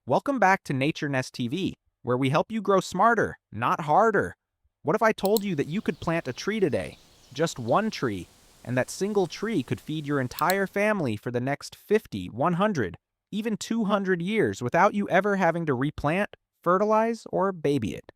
Welcome back to Nature Nest TV, where we help you grow smarter, not harder. What if I told you that you could plant a tree today, just one tree, and that single tree could feed your entire family for the next 50, 100, even 200 years without you ever having to replant, fertilize, or baby it?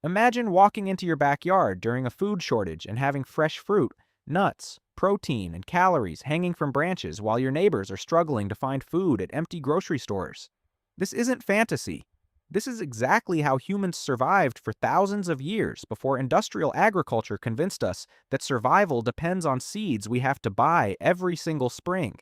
Imagine walking into your backyard during a food shortage and having fresh fruit, nuts, protein, and calories hanging from branches while your neighbors are struggling to find food at empty grocery stores. This isn't fantasy. This is exactly how humans survived for thousands of years before industrial agriculture convinced us that survival depends on seeds we have to buy every single spring.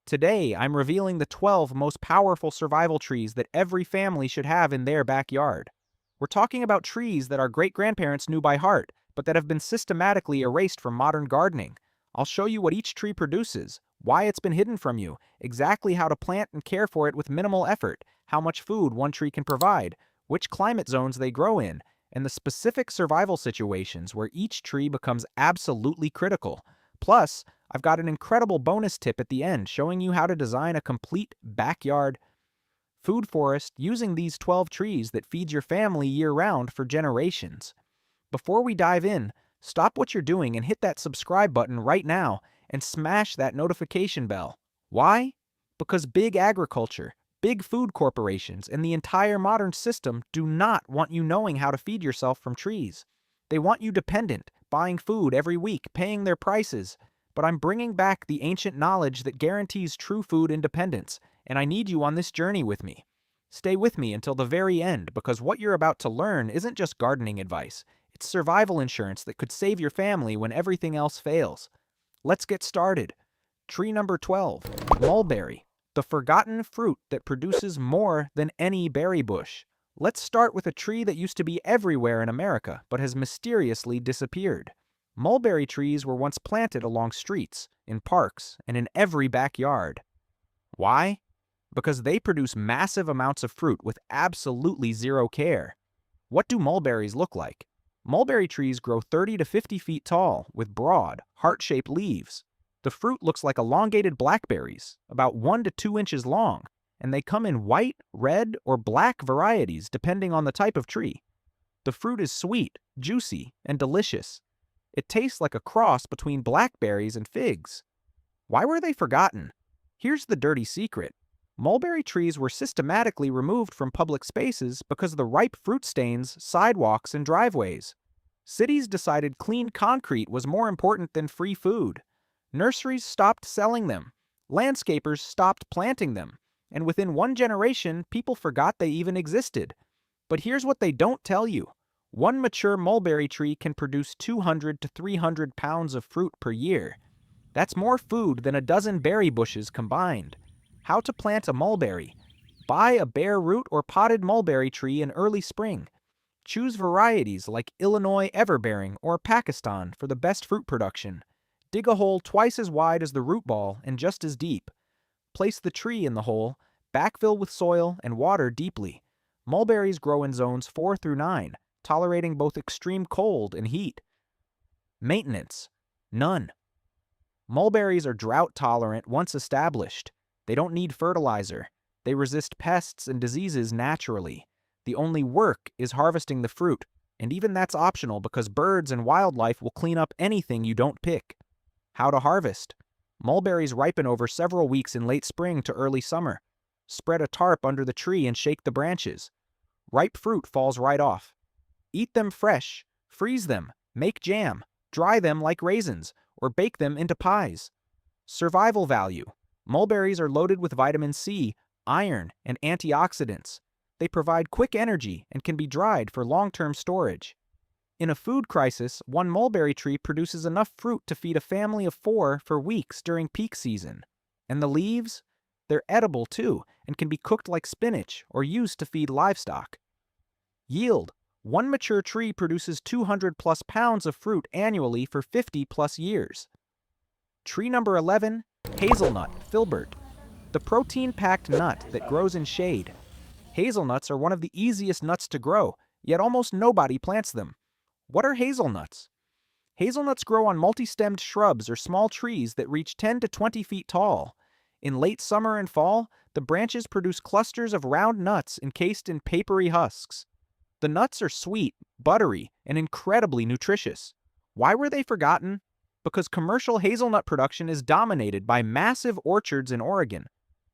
Today, I'm revealing the 12 most powerful survival trees that every family should have in their backyard. We're talking about trees that our great-grandparents knew by heart, but that have been systematically erased from modern gardening. I'll show you what each tree produces, why it's been hidden from you, exactly how to plant and care for it with minimal effort, how much food one tree can provide, which climate zones they grow in, and the specific survival situations where each tree becomes absolutely critical. Plus, I've got an incredible bonus tip at the end showing you how to design a complete backyard food forest using these 12 trees that feeds your family year-round for generations. Before we dive in, stop what you're doing and hit that subscribe button right now and smash that notification bell. Why? Because big agriculture, big food corporations, and the entire modern system do not want you knowing how to feed yourself from trees. They want you dependent, buying food every week, paying their prices. But I'm bringing back the ancient knowledge that guarantees true food independence, and I need you on this journey with me. Stay with me until the very end, because what you're about to learn isn't just gardening advice. It's survival insurance that could save your family when everything else fails. Let's get started. Tree number 12, mulberry, the forgotten fruit that produces more than any berry bush. Let's start with a tree that used to be everywhere in America, but has mysteriously disappeared. Mulberry trees were once planted along streets, in parks, and in every backyard. Why? Because they produce massive amounts of fruit with absolutely zero care. What do mulberries look like? Mulberry trees grow 30 to 50 feet tall with broad, heart-shaped leaves. The fruit looks like elongated blackberries, about 1 to 2 inches long, and they come in white, red, or black varieties depending on the type of tree. The fruit is sweet, juicy, and delicious. It tastes like a cross between blackberries and figs. Why were they forgotten? Here's the dirty secret. Mulberry trees were systematically removed from public spaces because of the ripe fruit stains sidewalks and driveways. Cities decided clean concrete was more important than free food. Nurseries stopped selling them. Landscapers stopped planting them. And within one generation, people forgot they even existed. But here's what they don't tell you. One mature mulberry tree can produce 200 to 300 pounds of fruit per year. That's more food than a dozen berry bushes combined. How to plant a mulberry. Buy a bare root or potted mulberry tree in early spring. Choose varieties like Illinois everbearing or Pakistan for the best fruit production. Dig a hole twice as wide as the root ball and just as deep. Place the tree in the hole, backfill with soil, and water deeply. Mulberries grow in zones 4 through 9, tolerating both extreme cold and heat. Maintenance. None. Mulberries are drought tolerant once established. They don't need fertilizer. They resist pests and diseases naturally. The only work is harvesting the fruit, and even that's optional because birds and wildlife will clean up anything you don't pick. How to harvest. Mulberries ripen over several weeks in late spring to early summer. Spread a tarp under the tree and shake the branches. Ripe fruit falls right off. Eat them fresh, freeze them, make jam, dry them like raisins, or bake them into pies. Survival value. Mulberries are loaded with vitamin C, iron, and antioxidants. They provide quick energy and can be dried for long-term storage. In a food crisis, one mulberry tree produces enough fruit to feed a family of 4 for weeks during peak season. And the leaves? They're edible too, and can be cooked like spinach or used to feed livestock. Yield. One mature tree produces 200 plus pounds of fruit annually for 50 plus years. Tree number 11, hazelnut, filbert, the protein-packed nut that grows in shade. Hazelnuts are one of the easiest nuts to grow, yet almost nobody plants them. What are hazelnuts? Hazelnuts grow on multi-stemmed shrubs or small trees that reach 10 to 20 feet tall. In late summer and fall, the branches produce clusters of round nuts encased in papery husks. The nuts are sweet, buttery, and incredibly nutritious. Why were they forgotten? Because commercial hazelnut production is dominated by massive orchards in Oregon.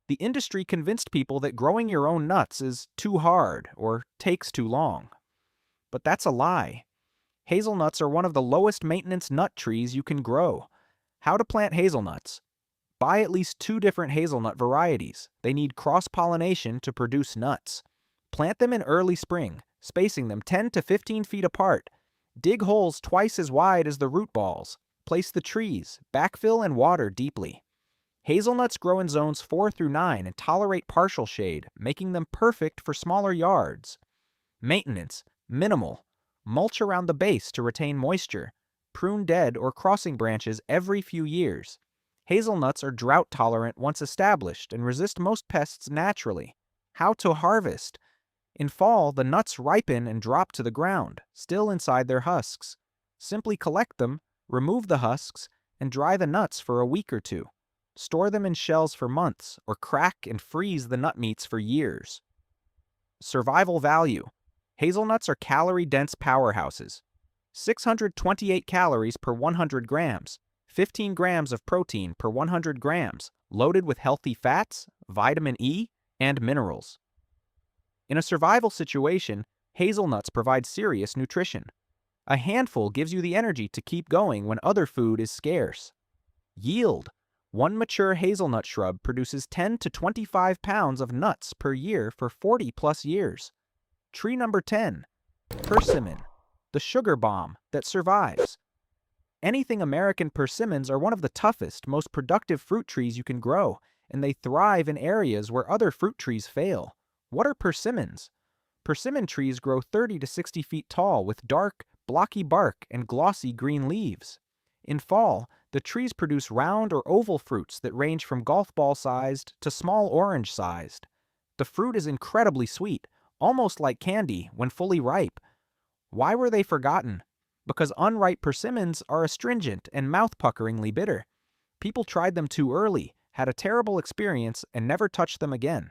The industry convinced people that growing your own nuts is too hard or takes too long. But that's a lie. Hazelnuts are one of the lowest maintenance nut trees you can grow. How to plant hazelnuts? Buy at least 2 different hazelnut varieties. They need cross-pollination to produce nuts. Plant them in early spring, spacing them 10 to 15 feet apart. Dig holes twice as wide as the root balls. Place the trees, backfill, and water deeply. Hazelnuts grow in zones 4 through 9 and tolerate partial shade, making them perfect for smaller yards. Maintenance: minimal. Mulch around the base to retain moisture. Prune dead or crossing branches every few years. Hazelnuts are drought tolerant once established and resist most pests naturally. How to harvest? In fall, the nuts ripen and drop to the ground, still inside their husks. Simply collect them, remove the husks, and dry the nuts for a week or 2. Store them in shells for months, or crack and freeze the nut meats for years. Survival value. Hazelnuts are calorie-dense powerhouses. 628 calories per 100 grams, 15 grams of protein per 100 grams, loaded with healthy fats, vitamin E, and minerals. In a survival situation, hazelnuts provide serious nutrition. A handful gives you the energy to keep going when other food is scarce. Yield. One mature hazelnut shrub produces 10 to 25 pounds of nuts per year for 40-plus years. Tree number 10. Persimmon, the sugar bomb that survives. Anything American persimmons are one of the toughest, most productive fruit trees you can grow, and they thrive in areas where other fruit trees fail. What are persimmons? Persimmon trees grow 30 to 60 feet tall with dark, blocky bark and glossy green leaves. In fall, the trees produce round or oval fruits that range from golf ball-sized to small orange-sized. The fruit is incredibly sweet, almost like candy when fully ripe. Why were they forgotten? Because unripe persimmons are astringent and mouth-puckeringly bitter. People tried them too early, had a terrible experience, and never touched them again.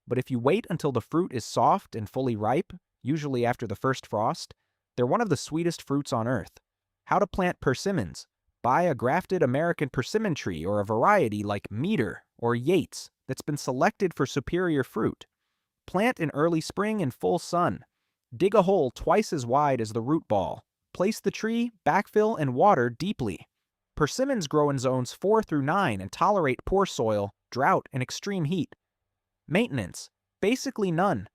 But if you wait until the fruit is soft and fully ripe, usually after the first frost, they're one of the sweetest fruits on earth. How to plant persimmons? Buy a grafted American persimmon tree or a variety like Meter or Yates that's been selected for superior fruit. Plant in early spring in full sun. Dig a hole twice as wide as the root ball. Place the tree, backfill, and water deeply. Persimmons grow in zones 4 through 9 and tolerate poor soil, drought, and extreme heat. Maintenance: basically none.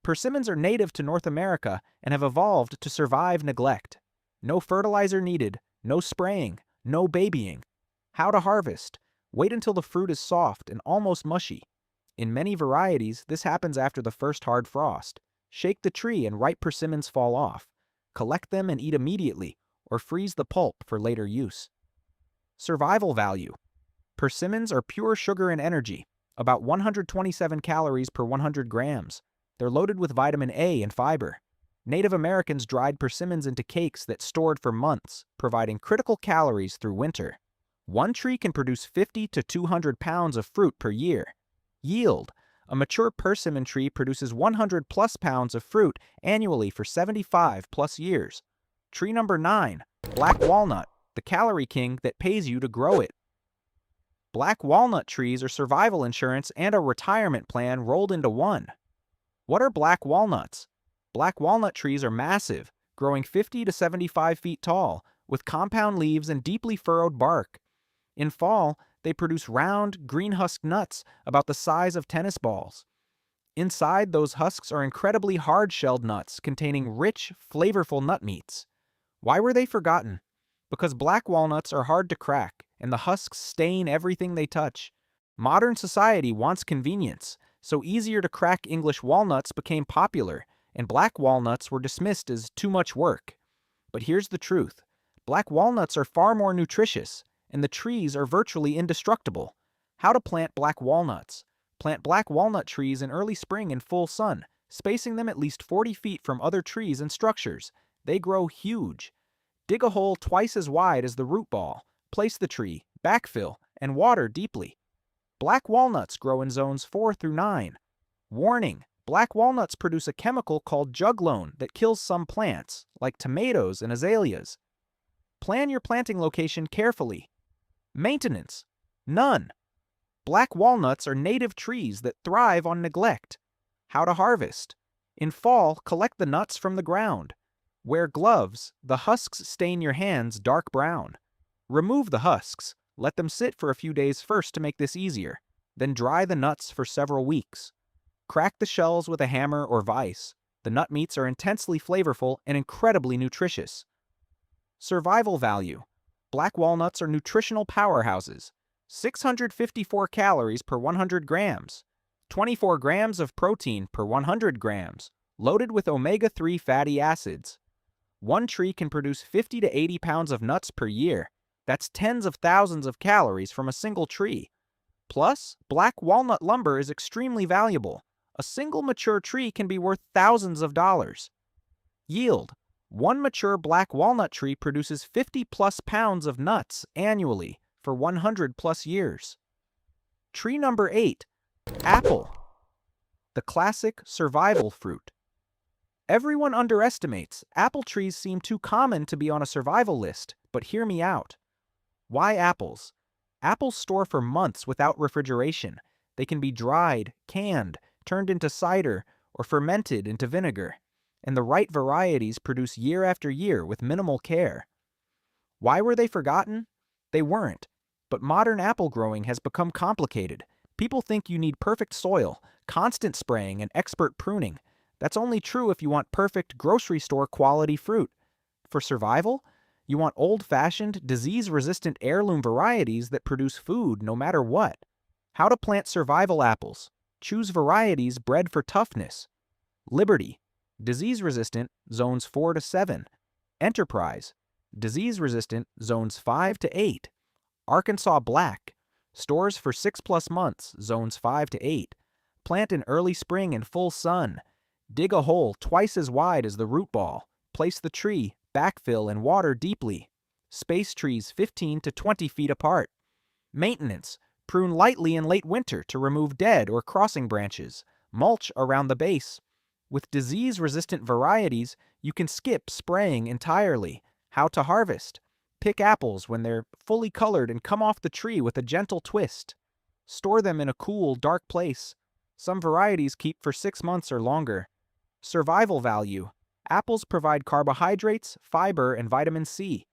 Persimmons are native to North America and have evolved to survive neglect. No fertilizer needed, no spraying, no babying. How to harvest? Wait until the fruit is soft and almost mushy. In many varieties, this happens after the first hard frost. Shake the tree and ripe persimmons fall off. Collect them and eat immediately, or freeze the pulp for later use. Survival value. Persimmons are pure sugar and energy, about 127 calories per 100 grams. They're loaded with vitamin A and fiber. Native Americans dried persimmons into cakes that stored for months, providing critical calories through winter. One tree can produce 50 to 200 pounds of fruit per year. Yield. A mature persimmon tree produces 100-plus pounds of fruit annually for 75-plus years. Tree number 9. Black walnut, the calorie king that pays you to grow it. Black walnut trees are survival insurance and a retirement plan rolled into one. What are black walnuts? Black walnut trees are massive, growing 50 to 75 feet tall, with compound leaves and deeply furrowed bark. In fall, they produce round, green-husked nuts about the size of tennis balls. Inside, those husks are incredibly hard-shelled nuts containing rich, flavorful nut meats. Why were they forgotten? Because black walnuts are hard to crack, and the husks stain everything they touch. Modern society wants convenience, so easier-to-crack English walnuts became popular, and black walnuts were dismissed as too much work. But here's the truth. Black walnuts are far more nutritious, and the trees are virtually indestructible. How to plant black walnuts? Plant black walnut trees in early spring in full sun, spacing them at least 40 feet from other trees and structures. They grow huge. Dig a hole twice as wide as the root ball. Place the tree, backfill, and water deeply. Black walnuts grow in zones 4 through 9. Warning: black walnuts produce a chemical called juglone that kills some plants, like tomatoes and azaleas. Plan your planting location carefully. Maintenance: none. Black walnuts are native trees that thrive on neglect. How to harvest: in fall, collect the nuts from the ground. Wear gloves. The husks stain your hands dark brown. Remove the husks. Let them sit for a few days first to make this easier. Then dry the nuts for several weeks. Crack the shells with a hammer or vise. The nut meats are intensely flavorful and incredibly nutritious. Survival value: black walnuts are nutritional powerhouses. 654 calories per 100 grams. 24 grams of protein per 100 grams. Loaded with omega-3 fatty acids. One tree can produce 50 to 80 pounds of nuts per year. That's tens of thousands of calories from a single tree. Plus, black walnut lumber is extremely valuable. A single mature tree can be worth thousands of dollars. Yield: one mature black walnut tree produces 50 plus pounds of nuts annually for 100 plus years. Tree number 8, apple. The classic survival fruit. Everyone underestimates apple trees seem too common to be on a survival list, but hear me out. Why apples? Apples store for months without refrigeration. They can be dried, canned, turned into cider, or fermented into vinegar. And the right varieties produce year after year with minimal care. Why were they forgotten? They weren't. But modern apple growing has become complicated. People think you need perfect soil, constant spraying, and expert pruning. That's only true if you want perfect grocery store quality fruit. For survival, you want old-fashioned, disease-resistant heirloom varieties that produce food no matter what. How to plant survival apples. Choose varieties bred for toughness. Liberty: disease-resistant, zones 4 to 7. Enterprise: disease-resistant, zones 5 to 8. Arkansas Black: stores for 6+ months, zones 5 to 8. Plant in early spring in full sun. Dig a hole twice as wide as the root ball. Place the tree, backfill, and water deeply. Space trees 15 to 20 feet apart. Maintenance: prune lightly in late winter to remove dead or crossing branches. Mulch around the base. With disease-resistant varieties, you can skip spraying entirely. How to harvest: pick apples when they're fully colored and come off the tree with a gentle twist. Store them in a cool, dark place. Some varieties keep for 6 months or longer. Survival value: apples provide carbohydrates, fiber, and vitamin C.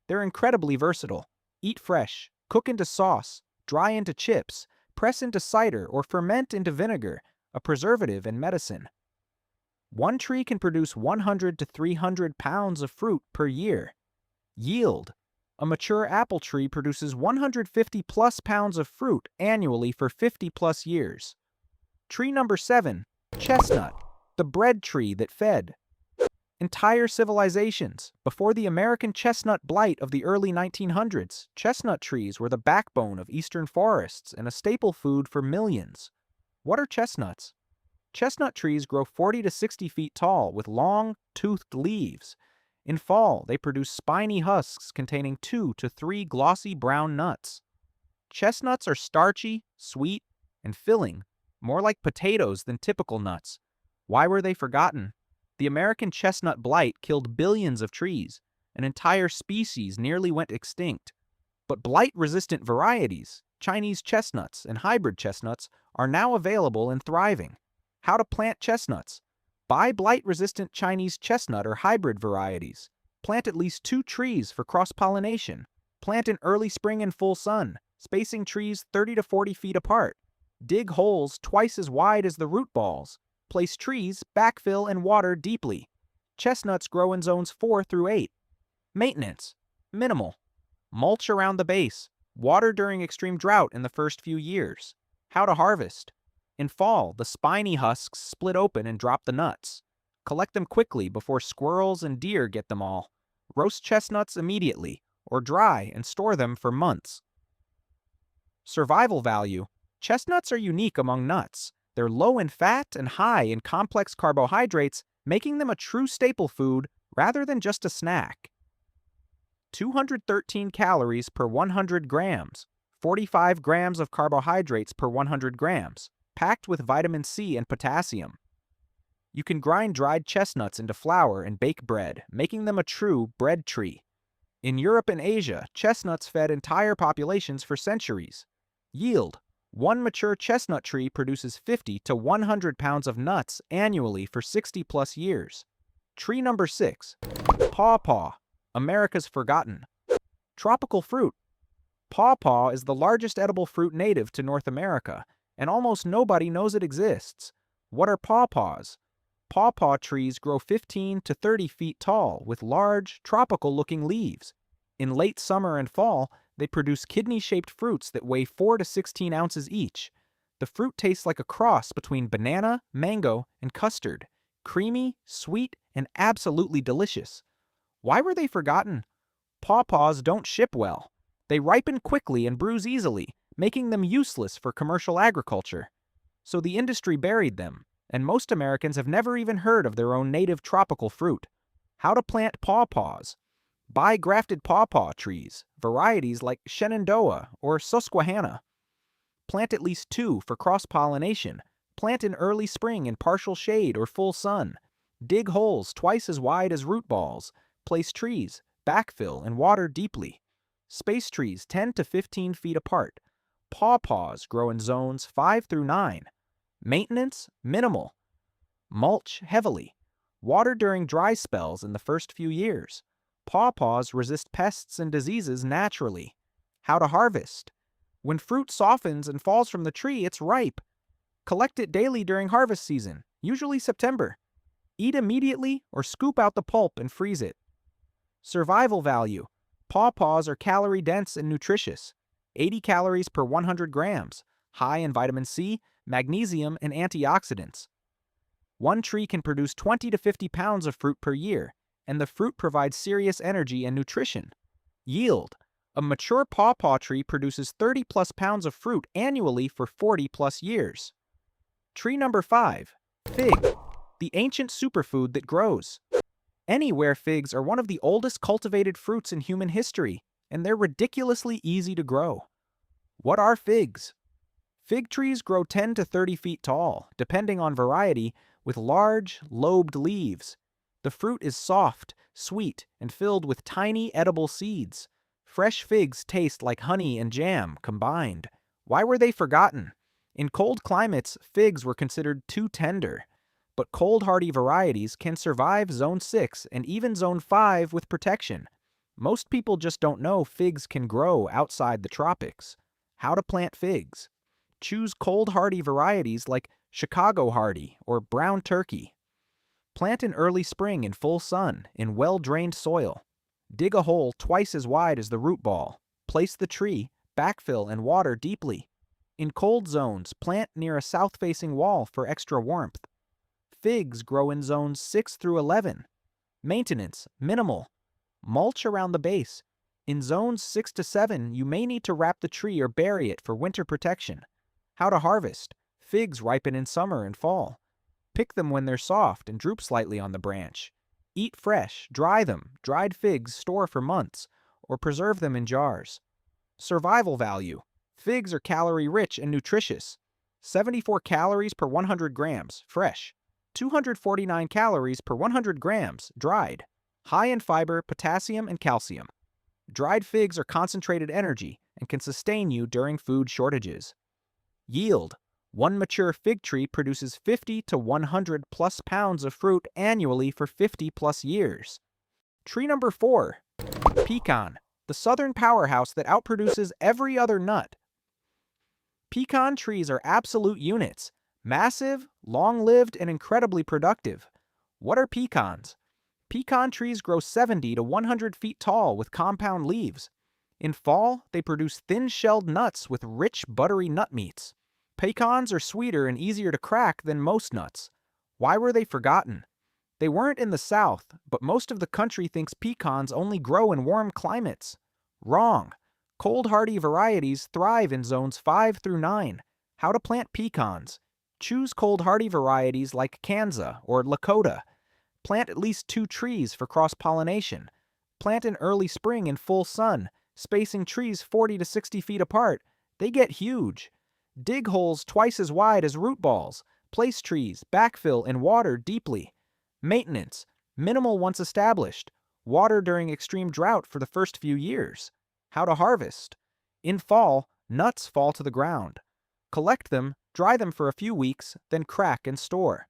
They're incredibly versatile. Eat fresh, cook into sauce, dry into chips, press into cider, or ferment into vinegar, a preservative and medicine. One tree can produce 100 to 300 pounds of fruit per year. Yield: a mature apple tree produces 150 plus pounds of fruit annually for 50 plus years. Tree number 7, chestnut, the bread tree that fed. Entire civilizations. Before the American chestnut blight of the early 1900s, chestnut trees were the backbone of eastern forests and a staple food for millions. What are chestnuts? Chestnut trees grow 40 to 60 feet tall with long, toothed leaves. In fall, they produce spiny husks containing 2 to 3 glossy brown nuts. Chestnuts are starchy, sweet, and filling, more like potatoes than typical nuts. Why were they forgotten? The American chestnut blight killed billions of trees. An entire species nearly went extinct. But blight-resistant varieties, Chinese chestnuts and hybrid chestnuts, are now available and thriving. How to plant chestnuts: buy blight-resistant Chinese chestnut or hybrid varieties. Plant at least 2 trees for cross-pollination. Plant in early spring and full sun, spacing trees 30 to 40 feet apart. Dig holes twice as wide as the root balls. Place trees, backfill, and water deeply. Chestnuts grow in zones 4 through 8. Maintenance: minimal. Mulch around the base. Water during extreme drought in the first few years. How to harvest: in fall, the spiny husks split open and drop the nuts. Collect them quickly before squirrels and deer get them all. Roast chestnuts immediately, or dry and store them for months. Survival value: chestnuts are unique among nuts. They're low in fat and high in complex carbohydrates, making them a true staple food rather than just a snack. 213 calories per 100 grams. 45 grams of carbohydrates per 100 grams, packed with vitamin C and potassium. You can grind dried chestnuts into flour and bake bread, making them a true bread tree. In Europe and Asia, chestnuts fed entire populations for centuries. Yield: one mature chestnut tree produces 50 to 100 pounds of nuts annually for 60 plus years. Tree number 6. Pawpaw, America's forgotten. Tropical fruit. Pawpaw is the largest edible fruit native to North America, and almost nobody knows it exists. What are pawpaws? Pawpaw trees grow 15 to 30 feet tall with large, tropical-looking leaves. In late summer and fall, they produce kidney-shaped fruits that weigh 4 to 16 ounces each. The fruit tastes like a cross between banana, mango, and custard. Creamy, sweet, and absolutely delicious. Why were they forgotten? Pawpaws don't ship well. They ripen quickly and bruise easily, making them useless for commercial agriculture. So the industry buried them, and most Americans have never even heard of their own native tropical fruit. How to plant pawpaws. Buy grafted pawpaw trees, varieties like Shenandoah or Susquehanna. Plant at least 2 for cross-pollination. Plant in early spring in partial shade or full sun. Dig holes twice as wide as root balls. Place trees, backfill, and water deeply. Space trees 10 to 15 feet apart. Pawpaws grow in zones 5 through 9. Maintenance, minimal. Mulch heavily. Water during dry spells in the first few years. Pawpaws resist pests and diseases naturally. How to harvest. When fruit softens and falls from the tree, it's ripe. Collect it daily during harvest season, usually September. Eat immediately or scoop out the pulp and freeze it. Survival value. Pawpaws are calorie-dense and nutritious. 80 calories per 100 grams, high in vitamin C, magnesium, and antioxidants. One tree can produce 20 to 50 pounds of fruit per year, and the fruit provides serious energy and nutrition. Yield. A mature pawpaw tree produces 30 plus pounds of fruit annually for 40 plus years. Tree number 5. Fig, the ancient superfood that grows. Anywhere figs are one of the oldest cultivated fruits in human history, and they're ridiculously easy to grow. What are figs? Fig trees grow 10 to 30 feet tall, depending on variety, with large, lobed leaves. The fruit is soft, sweet, and filled with tiny edible seeds. Fresh figs taste like honey and jam combined. Why were they forgotten? In cold climates, figs were considered too tender. But cold-hardy varieties can survive Zone 6 and even Zone 5 with protection. Most people just don't know figs can grow outside the tropics. How to plant figs. Choose cold-hardy varieties like Chicago Hardy or Brown Turkey. Plant in early spring in full sun in well-drained soil. Dig a hole twice as wide as the root ball. Place the tree, backfill, and water deeply. In cold zones, plant near a south-facing wall for extra warmth. Figs grow in zones 6 through 11. Maintenance, minimal. Mulch around the base. In zones 6 to 7, you may need to wrap the tree or bury it for winter protection. How to harvest. Figs ripen in summer and fall. Pick them when they're soft and droop slightly on the branch. Eat fresh, dry them. Dried figs store for months, or preserve them in jars. Survival value. Figs are calorie-rich and nutritious. 74 calories per 100 grams, fresh. 249 calories per 100 grams, dried. High in fiber, potassium, and calcium. Dried figs are concentrated energy and can sustain you during food shortages. Yield. One mature fig tree produces 50 to 100 plus pounds of fruit annually for 50 plus years. Tree number 4. Pecan, the southern powerhouse that outproduces every other nut. Pecan trees are absolute units. Massive, long-lived, and incredibly productive. What are pecans? Pecan trees grow 70 to 100 feet tall with compound leaves. In fall, they produce thin-shelled nuts with rich, buttery nut meats. Pecans are sweeter and easier to crack than most nuts. Why were they forgotten? They weren't in the South, but most of the country thinks pecans only grow in warm climates. Wrong. Cold-hardy varieties thrive in zones 5 through 9. How to plant pecans. Choose cold-hardy varieties like Kanza or Lakota. Plant at least 2 trees for cross-pollination. Plant in early spring in full sun, spacing trees 40 to 60 feet apart, They get huge. Dig holes twice as wide as root balls. Place trees, backfill, and water deeply. Maintenance, minimal once established. Water during extreme drought for the first few years. How to harvest. In fall, nuts fall to the ground. Collect them, dry them for a few weeks, then crack and store.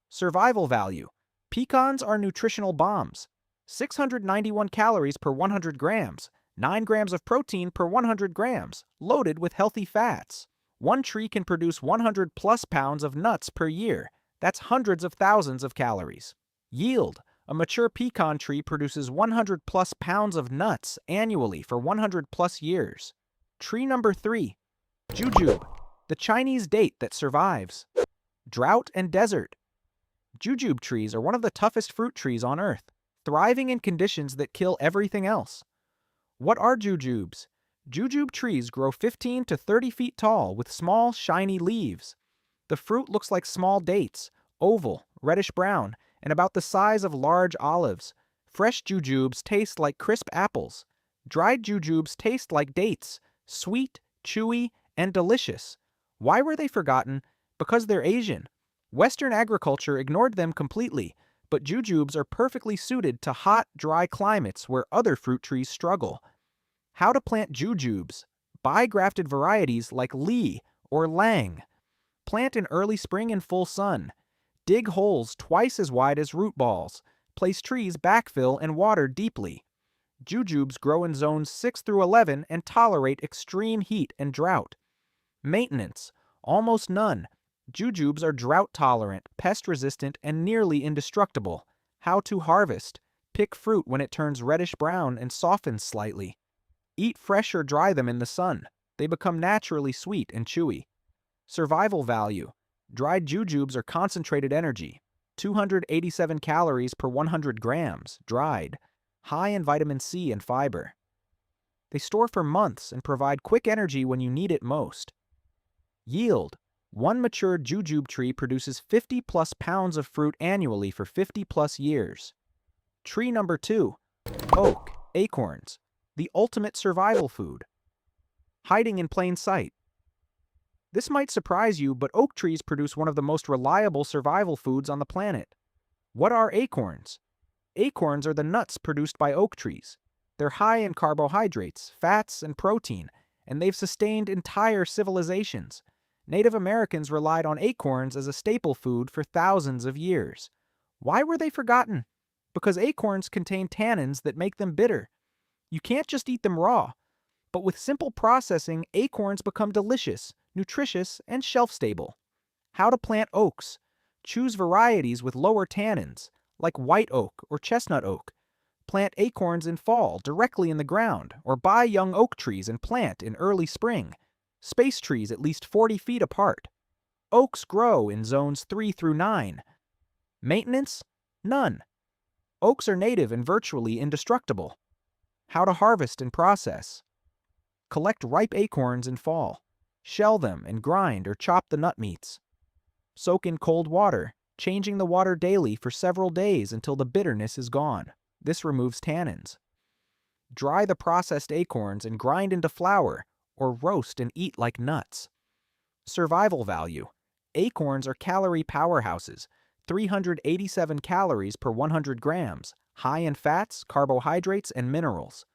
Survival value. Pecans are nutritional bombs. 691 calories per 100 grams, 9 grams of protein per 100 grams, loaded with healthy fats. One tree can produce 100 plus pounds of nuts per year. That's hundreds of thousands of calories. Yield. A mature pecan tree produces 100 plus pounds of nuts annually for 100 plus years. Tree number 3. Jujube, the Chinese date that survives. Drought and desert. Jujube trees are one of the toughest fruit trees on Earth, thriving in conditions that kill everything else. What are jujubes? Jujube trees grow 15 to 30 feet tall with small, shiny leaves. The fruit looks like small dates, oval, reddish-brown, and about the size of large olives. Fresh jujubes taste like crisp apples. Dried jujubes taste like dates, sweet, chewy, and delicious. Why were they forgotten? Because they're Asian. Western agriculture ignored them completely, but jujubes are perfectly suited to hot, dry climates where other fruit trees struggle. How to plant jujubes. Buy grafted varieties like Li or Lang. Plant in early spring in full sun. Dig holes twice as wide as root balls. Place trees, backfill, and water deeply. Jujubes grow in zones 6 through 11 and tolerate extreme heat and drought. Maintenance. Almost none. Jujubes are drought-tolerant, pest-resistant, and nearly indestructible. How to harvest. Pick fruit when it turns reddish-brown and softens slightly. Eat fresh or dry them in the sun. They become naturally sweet and chewy. Survival value. Dried jujubes are concentrated energy. 287 calories per 100 grams, dried. High in vitamin C and fiber. They store for months and provide quick energy when you need it most. Yield. One mature jujube tree produces 50 plus pounds of fruit annually for 50 plus years. Tree number 2. Oak, acorns, the ultimate survival food. Hiding in plain sight. This might surprise you, but oak trees produce one of the most reliable survival foods on the planet. What are acorns? Acorns are the nuts produced by oak trees. They're high in carbohydrates, fats, and protein, and they've sustained entire civilizations. Native Americans relied on acorns as a staple food for thousands of years. Why were they forgotten? Because acorns contain tannins that make them bitter. You can't just eat them raw. But with simple processing, acorns become delicious, nutritious, and shelf-stable. How to plant oaks. Choose varieties with lower tannins, like white oak or chestnut oak. Plant acorns in fall directly in the ground, or buy young oak trees and plant in early spring. Space trees at least 40 feet apart. Oaks grow in zones 3 through 9. Maintenance? None. Oaks are native and virtually indestructible. How to harvest and process. Collect ripe acorns in fall. Shell them and grind or chop the nut meats. Soak in cold water, changing the water daily for several days until the bitterness is gone. This removes tannins. Dry the processed acorns and grind into flour, or roast and eat like nuts. Survival value. Acorns are calorie powerhouses, 387 calories per 100 grams, high in fats, carbohydrates, and minerals.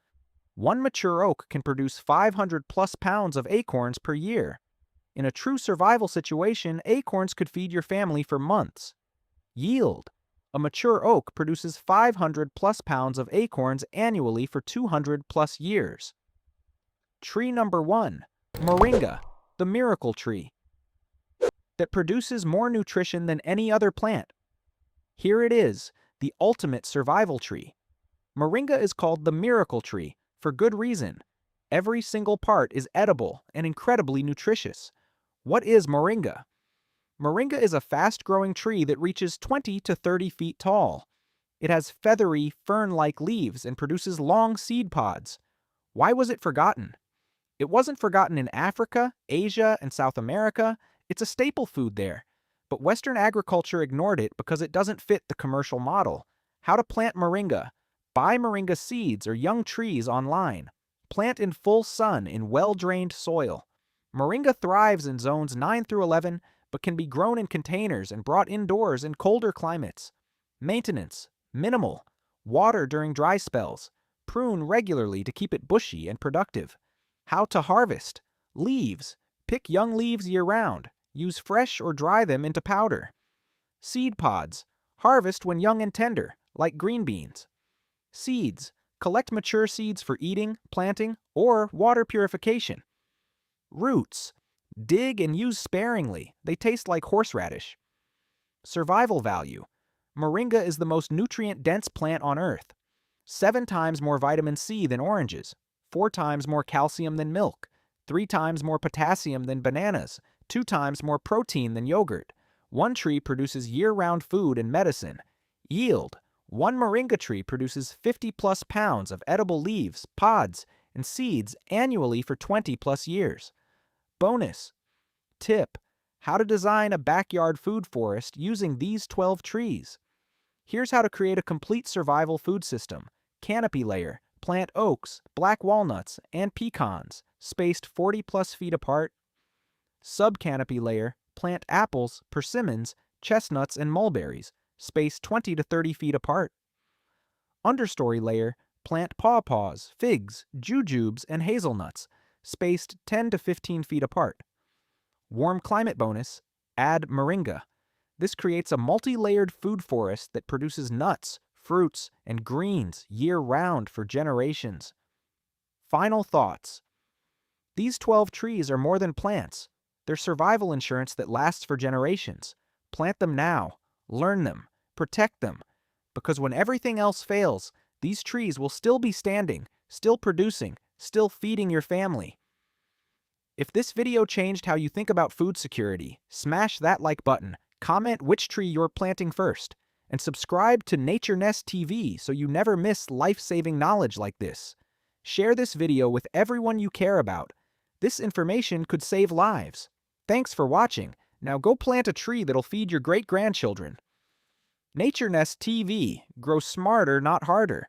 One mature oak can produce 500 plus pounds of acorns per year. In a true survival situation, acorns could feed your family for months. Yield. A mature oak produces 500 plus pounds of acorns annually for 200 plus years. Tree number 1. Moringa, the miracle tree, that produces more nutrition than any other plant. Here it is, the ultimate survival tree. Moringa is called the miracle tree for good reason. Every single part is edible and incredibly nutritious. What is moringa? Moringa is a fast-growing tree that reaches 20 to 30 feet tall. It has feathery, fern-like leaves and produces long seed pods. Why was it forgotten? It wasn't forgotten in Africa, Asia, and South America. It's a staple food there. But Western agriculture ignored it because it doesn't fit the commercial model. How to plant moringa. Buy moringa seeds or young trees online. Plant in full sun in well-drained soil. Moringa thrives in zones 9 through 11, but can be grown in containers and brought indoors in colder climates. Maintenance: minimal. Water during dry spells. Prune regularly to keep it bushy and productive. How to harvest: leaves. Pick young leaves year-round. Use fresh or dry them into powder. Seed pods. Harvest when young and tender, like green beans. Seeds. Collect mature seeds for eating, planting, or water purification. Roots. Dig and use sparingly. They taste like horseradish. Survival value. Moringa is the most nutrient-dense plant on Earth. 7 times more vitamin C than oranges, 4 times more calcium than milk, 3 times more potassium than bananas, 2 times more protein than yogurt. One tree produces year-round food and medicine. Yield: one moringa tree produces 50-plus pounds of edible leaves, pods, and seeds annually for 20-plus years. Bonus tip: how to design a backyard food forest using these 12 trees. Here's how to create a complete survival food system. Canopy layer: plant oaks, black walnuts, and pecans, spaced 40-plus feet apart. Subcanopy layer: plant apples, persimmons, chestnuts, and mulberries, spaced 20 to 30 feet apart. Understory layer: plant pawpaws, figs, jujubes, and hazelnuts, spaced 10 to 15 feet apart. Warm climate bonus: add moringa. This creates a multi-layered food forest that produces nuts, fruits, and greens year-round for generations. Final thoughts: these 12 trees are more than plants. They're survival insurance that lasts for generations. Plant them now, learn them, protect them, because when everything else fails, these trees will still be standing, still producing, still feeding your family. If this video changed how you think about food security, smash that like button, comment which tree you're planting first, and subscribe to Nature Nest TV so you never miss life-saving knowledge like this. Share this video with everyone you care about. This information could save lives. Thanks for watching. Now go plant a tree that'll feed your great-grandchildren. Nature Nest TV. Grow smarter, not harder.